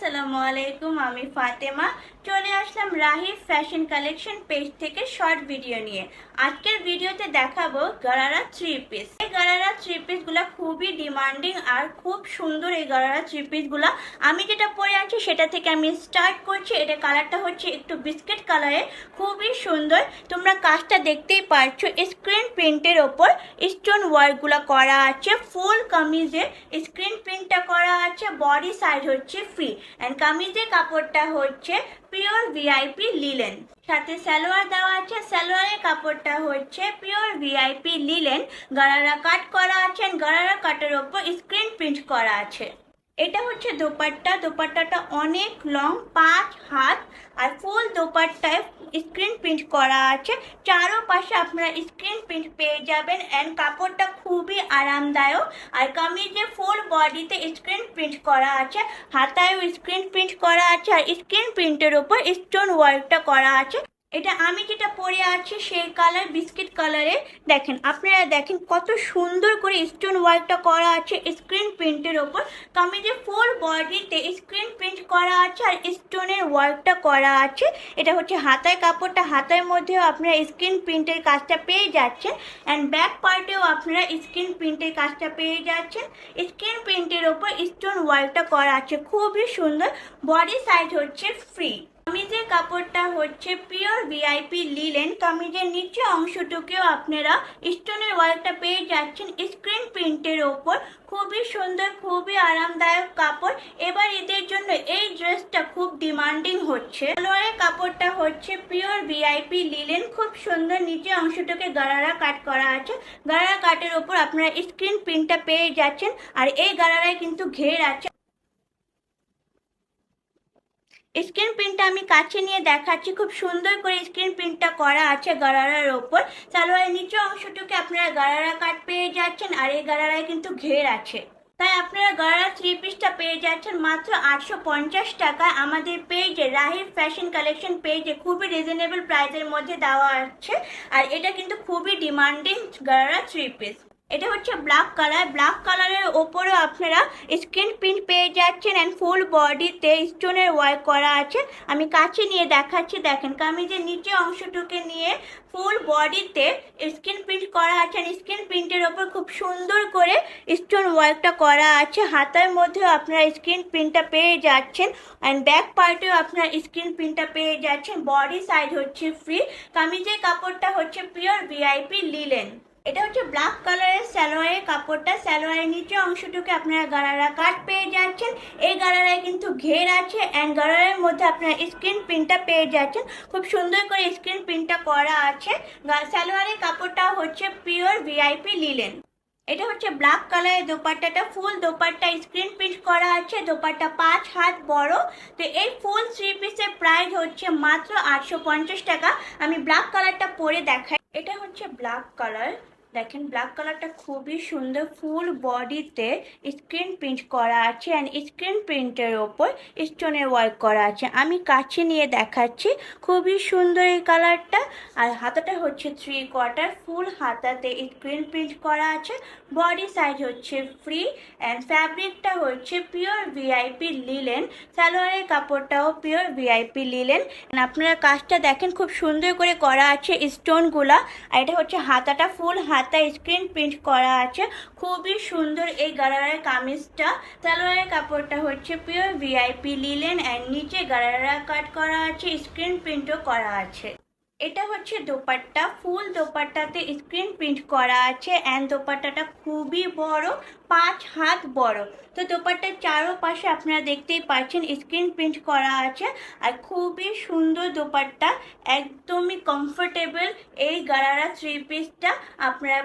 আসসালামু আলাইকুম, আমি ফাতেমা। চলে আসলাম রাহি ফ্যাশন কালেকশন পেজ থেকে শর্ট ভিডিও নিয়ে। আজকের ভিডিওতে দেখাবো গারারা থ্রি পিস। এই গারারা থ্রি পিসগুলো খুবই ডিমান্ডিং আর খুব সুন্দর। এই গারারা থ্রি পিসগুলো আমি যেটা পরে আছি সেটা থেকে আমি স্টার্ট করছি। এটা কালারটা হচ্ছে একটু বিস্কিট কালারে, খুবই সুন্দর। তোমরা কাজটা দেখতেই পারছো, স্ক্রিন প্রিন্টের ওপর স্টোন ওয়ার্কগুলো করা আছে। ফুল কামিজে স্ক্রিন প্রিন্টটা করা আছে। বডি সাইজ হচ্ছে ফ্রি এন্ড কামিজের কাপড়টা হচ্ছে পিওর ভিআইপি লিলেন, সাথে সালোয়ার দেওয়া আছে। সালোয়ারের কাপড়টা হচ্ছে পিওর ভিআইপি লিলেন, গারারা কাট করা আছে। গারারা কাটের ওপর স্ক্রিন প্রিন্ট করা আছে। এটা হচ্ছে দোপাট্টা। দোপাট্টাটা অনেক লং, 5 হাত, আর ফুল দোপাট্টায় স্ক্রিন প্রিন্ট করা আছে। চারোপাশে আপনারা স্ক্রিন প্রিন্ট পেয়ে যাবেন এন্ড কাপড়টা খুবই আরামদায়ক। আর কামিজে ফুল বডিতে স্ক্রিন প্রিন্ট করা আছে, হাতায়ও স্ক্রিন প্রিন্ট করা আছে, আর স্ক্রিন প্রিন্টের উপর স্টোন ওয়ার্কটা করা আছে। এটা আমি যেটা পরে আছি সেই কালার বিস্কিট কালারে। দেখেন, আপনারা দেখেন কত সুন্দর করে স্টোন ওয়ার্কটা করা আছে স্ক্রিন প্রিন্টের ওপর। কামিজে ফুল বডিতে স্ক্রিন প্রিন্ট করা আছে আর স্টোনের ওয়ার্কটা করা আছে। এটা হচ্ছে হাতায় কাপড়টা, হাতার মধ্যেও আপনারা স্ক্রিন প্রিন্টের কাজটা পেয়ে যাচ্ছেন অ্যান্ড ব্যাক পার্টেও আপনারা স্ক্রিন প্রিন্টের কাজটা পেয়ে যাচ্ছেন। স্ক্রিন প্রিন্টের ওপর স্টোন ওয়ার্কটা করা আছে, খুবই সুন্দর। বডি সাইজ হচ্ছে ফ্রি। কামিজের কাপড়টা হচ্ছে পিওর ভিআইপি লিলেন। কামিজের নিচে অংশটুকুও আপনারা স্টোনের ওয়ার্কটা পেয়ে যাচ্ছেন স্ক্রিন প্রিন্টের ওপর। খুবই সুন্দর, খুবই আরামদায়ক কাপড়। এবার ঈদের জন্য এই ড্রেসটা খুব ডিমান্ডিং হচ্ছে। সালোয়ারের কাপড়টা হচ্ছে পিওর ভিআইপি লিলেন, খুব সুন্দর। নিচে অংশটুকে গারারা কাট করা আছে। গারারা কাটের ওপর আপনারা স্ক্রিন প্রিন্টটা পেয়ে যাচ্ছেন আর এই গারারায় কিন্তু ঘের আছে। স্ক্রিন প্রিন্টটা আমি কাছে নিয়ে দেখাচ্ছি, খুব সুন্দর করে স্ক্রিন প্রিন্টটা করা আছে গারারার ওপর। সালোয়ারের নিচে অংশটুকু আপনারা গারারা কাট পেয়ে যাচ্ছেন আর এই গারারায় কিন্তু ঘের আছে। তাই আপনারা গারারা থ্রি পিসটা পেয়ে যাচ্ছেন মাত্র 850 টাকায় আমাদের পেজে, রাহি ফ্যাশন কালেকশন পেজে। খুবই রিজনেবল প্রাইসের মধ্যে দেওয়া আছে আর এটা কিন্তু খুবই ডিমান্ডিং গারারা থ্রি পিস। এটা হচ্ছে ব্ল্যাক কালার। ব্ল্যাক কালারের ওপরেও আপনারা স্ক্রিন প্রিন্ট পেয়ে যাচ্ছেন এন্ড ফুল বডিতে স্টোনের ওয়ার্ক করা আছে। আমি কাছে নিয়ে দেখাচ্ছি। দেখেন, কামিজের নিচে অংশটুকে নিয়ে ফুল বডিতে স্ক্রিন প্রিন্ট করা আছে। স্ক্রিন প্রিন্টের ওপর খুব সুন্দর করে স্টোন ওয়ার্কটা করা আছে। হাতার মধ্যেও আপনারা স্ক্রিন প্রিন্টটা পেয়ে যাচ্ছেন অ্যান্ড ব্যাক পার্টেও আপনারা স্ক্রিন প্রিন্টটা পেয়ে যাচ্ছেন। বডি সাইজ হচ্ছে ফ্রি। কামিজের কাপড়টা হচ্ছে পিওর ভিআইপি লিলেন। এটা হচ্ছে ব্ল্যাক কালারের সালোয়ারের কাপড়টা। সালোয়ারের নিচে অংশটুকু আপনারা গারারা কাট পেয়ে যাচ্ছেন। এই গারারায় কিন্তু ঘের আছে এন্ড গারারের মধ্যে আপনারা স্ক্রিন প্রিন্টটা পেয়ে যাচ্ছেন। খুব সুন্দর করে স্ক্রিন প্রিন্টটা করা আছে। সালোয়ারের কাপড়টা হচ্ছে পিওর ভিআইপি লিলেন। এটা হচ্ছে ব্ল্যাক কালারের দোপাট্টাটা। ফুল দোপাট্টা স্ক্রিন প্রিন্ট করা আছে। দোপাট্টা 5 হাত বড়। তো এই ফুল থ্রি পিসের প্রাইস হচ্ছে মাত্র 850 টাকা। আমি ব্ল্যাক কালারটা পরে দেখাই। এটা হচ্ছে ব্ল্যাক কালার। দেখেন, ব্ল্যাক কালারটা খুবই সুন্দর। ফুল বডিতে স্ক্রিন প্রিন্ট করা আছে অ্যান্ড স্ক্রিন প্রিন্টের ওপর স্টোনের ওয়ার্ক করা আছে। আমি কাছে নিয়ে দেখাচ্ছি, খুবই সুন্দর এই কালারটা। আর হাতাটা হচ্ছে 3/4 ফুল হাতাতে স্ক্রিন প্রিন্ট করা আছে। বডি সাইজ হচ্ছে ফ্রি অ্যান্ড ফ্যাব্রিকটা হচ্ছে পিওর ভিআইপি লিলেন। সালোয়ারের কাপড়টাও পিওর ভিআইপি লিলেন। আপনারা কাজটা দেখেন, খুব সুন্দর করে করা আছে স্টোনগুলা। আর এটা হচ্ছে হাতাটা, ফুল হাতা স্ক্রিন প্রিন্ট করা আছে। খুবই সুন্দর এই গারারার কামিজটা। সালোয়ারের কাপড়টা হচ্ছে পিওর ভিআইপি লিলেন অ্যান্ড নিচে গারারা কাট করা আছে, স্ক্রিন প্রিন্টও করা আছে। এটা হচ্ছে দোপাট্টা। ফুল দোপাট্টাতে স্ক্রিন প্রিন্ট করা আছে অ্যান্ড দোপাট্টাটা খুবই বড়, 5 হাত বড়। তো দোপাট্টার চারোপাশে আপনারা দেখতেই পাচ্ছেন স্ক্রিন প্রিন্ট করা আছে আর খুবই সুন্দর দোপাট্টা, একদমই কমফোর্টেবল। এই গারারা থ্রি পিসটা আপনারা